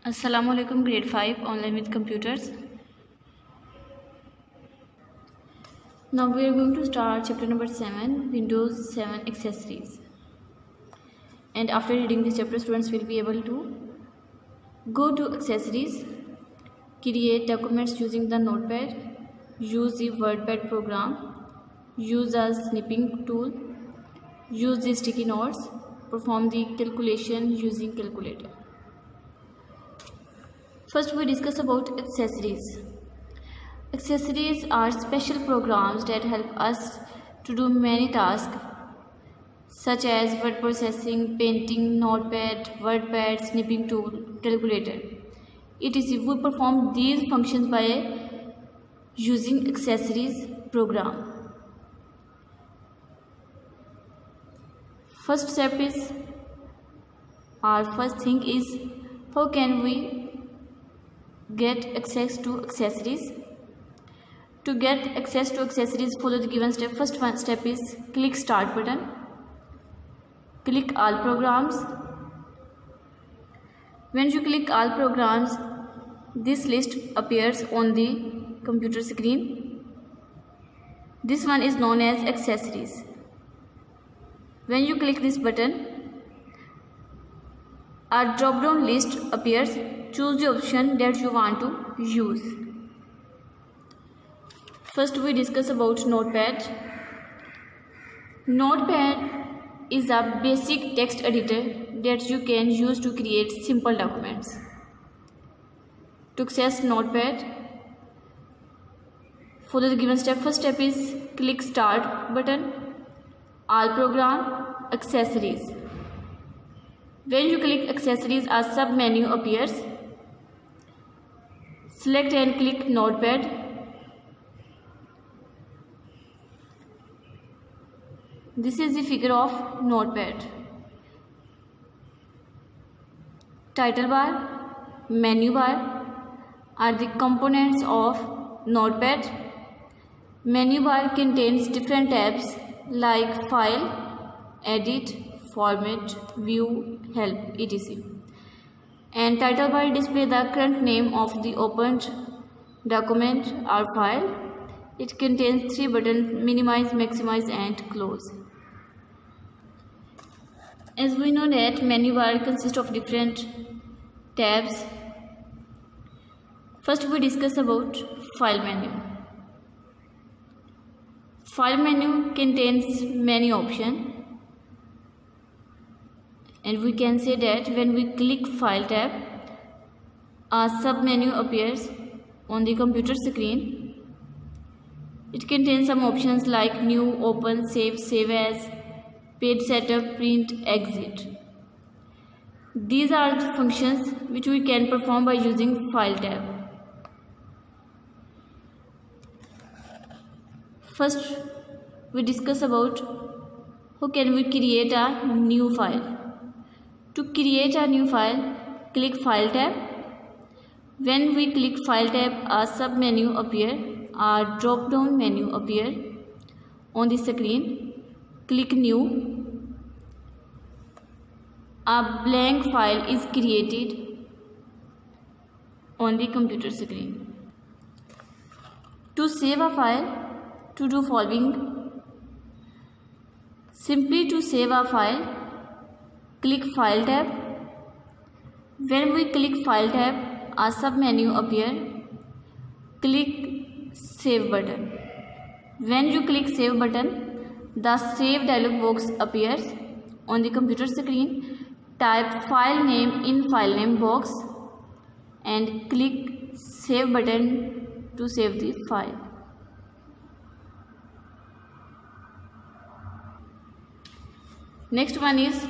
Assalamualaikum grade 5 online with computers. Now we are going to start chapter number 7, Windows 7 accessories. And after reading this chapter, students will be able to go to accessories, create documents using the notepad, use the WordPad program, use a snipping tool, use the sticky notes, perform the calculation using calculator. First we discuss about accessories. Accessories are special programs that help us to do many tasks such as word processing, painting, notepad, WordPad, snipping tool, calculator, etc. We perform these functions by using accessories program. First thing is how can we get access to accessories. To get access to accessories, follow the given step. First one step is click start button, click all programs. When you click all programs, this list appears on the computer screen. This one is known as accessories. When you click this button, a drop down list appears. Choose the option that you want to use. First we discuss about Notepad. Notepad is a basic text editor that you can use to create simple documents. To access Notepad, follow the given step. First step is click start button, all program, accessories. When you click accessories, a sub menu appears. Select and click Notepad. This is the figure of Notepad. Title bar, menu bar are the components of Notepad. Menu bar contains different tabs like File, Edit, Format, View, Help, etc. And title bar display the current name of the opened document or file. It contains 3 buttons: minimize, maximize and close. As we know that menu bar consists of different tabs. First we discuss about file menu. File menu contains many options. And we can say that when we click File tab, a sub-menu appears on the computer screen. It contains some options like New, Open, Save, Save As, Page Setup, Print, Exit. These are the functions which we can perform by using File tab. First, we discuss about how can we create a new file. To create a new file, click File tab. When we click File tab, a sub-menu appears, a drop-down menu appears on the screen. Click New. A blank file is created on the computer screen. To save a file, to do following. Simply to save a file, click File tab. When we click File tab, a sub-menu appears. Click Save button. When you click Save button, the Save dialog box appears on the computer screen. Type file name in file name box and click Save button to save the file. Next one is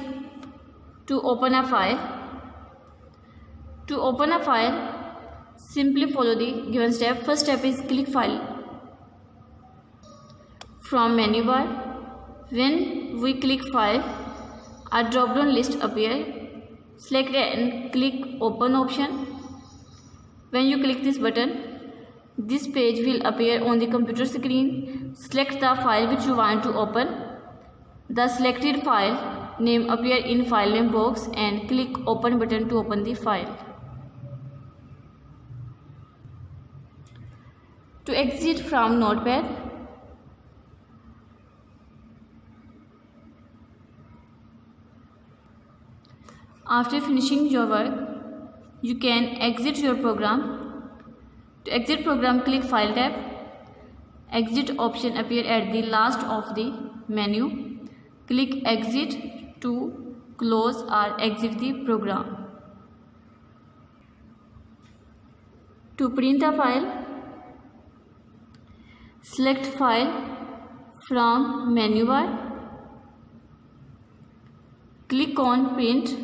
to open a file. To open a file, simply follow the given step. First step is click File. From menu bar, when we click File, a drop-down list appears. Select and click Open option. When you click this button, this page will appear on the computer screen. Select the file which you want to open. The selected file name appear in file name box and click Open button to open the file. To exit from Notepad, after finishing your work, you can exit your program. To exit program, click File tab. Exit option appear at the last of the menu. Click Exit to close or exit the program. To print a file, select File from menu bar. Click on Print.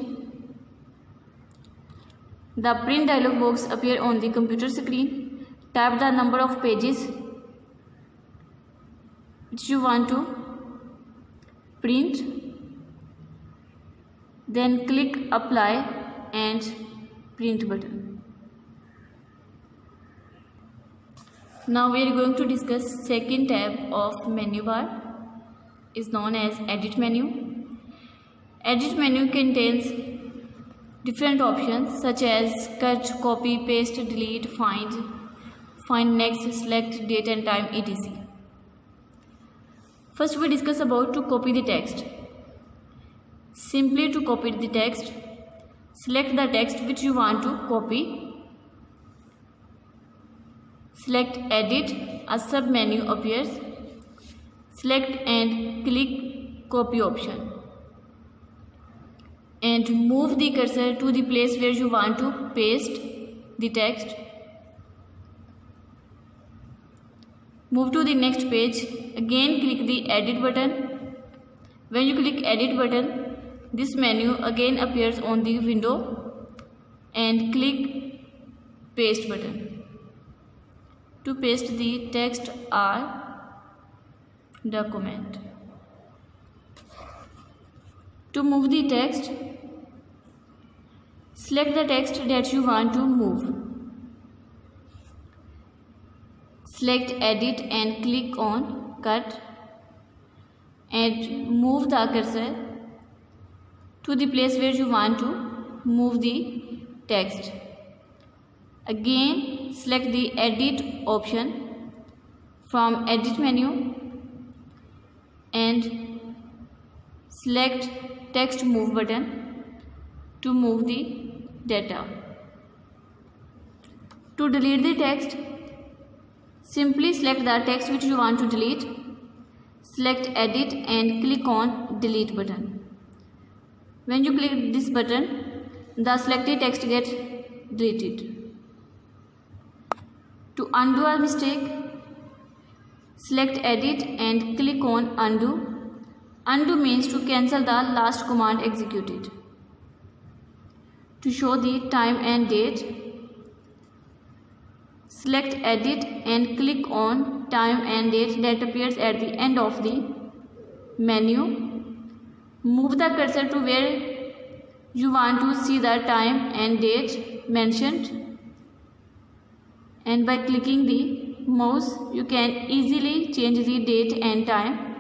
The print dialog box appear on the computer screen. Tap the number of pages which you want to print. Then click Apply and Print button. Now we are going to discuss second tab of menu bar, is known as Edit menu. Edit menu contains different options such as cut, copy, paste, delete, find next, select date and time, etc. First we discuss about to copy the text. Simply to copy the text, select the text which you want to copy. Select Edit, a sub menu appears. Select and click Copy option. And move the cursor to the place where you want to paste the text. Move to the next page. Again click the Edit button. When you click Edit button, this menu again appears on the window, and click Paste button to paste the text or document. To move the text, select the text that you want to move. Select Edit and click on Cut and move the cursor to the place where you want to move the text. Again select the Edit option from Edit menu and select Text Move button to move the data. To delete the text, simply select the text which you want to delete. Select Edit and click on Delete button. When you click this button, the selected text gets deleted. To undo a mistake, select Edit and click on Undo. Undo means to cancel the last command executed. To show the time and date, select Edit and click on Time and Date that appears at the end of the menu. Move the cursor to where you want to see the time and date mentioned, and by clicking the mouse you can easily change the date and time.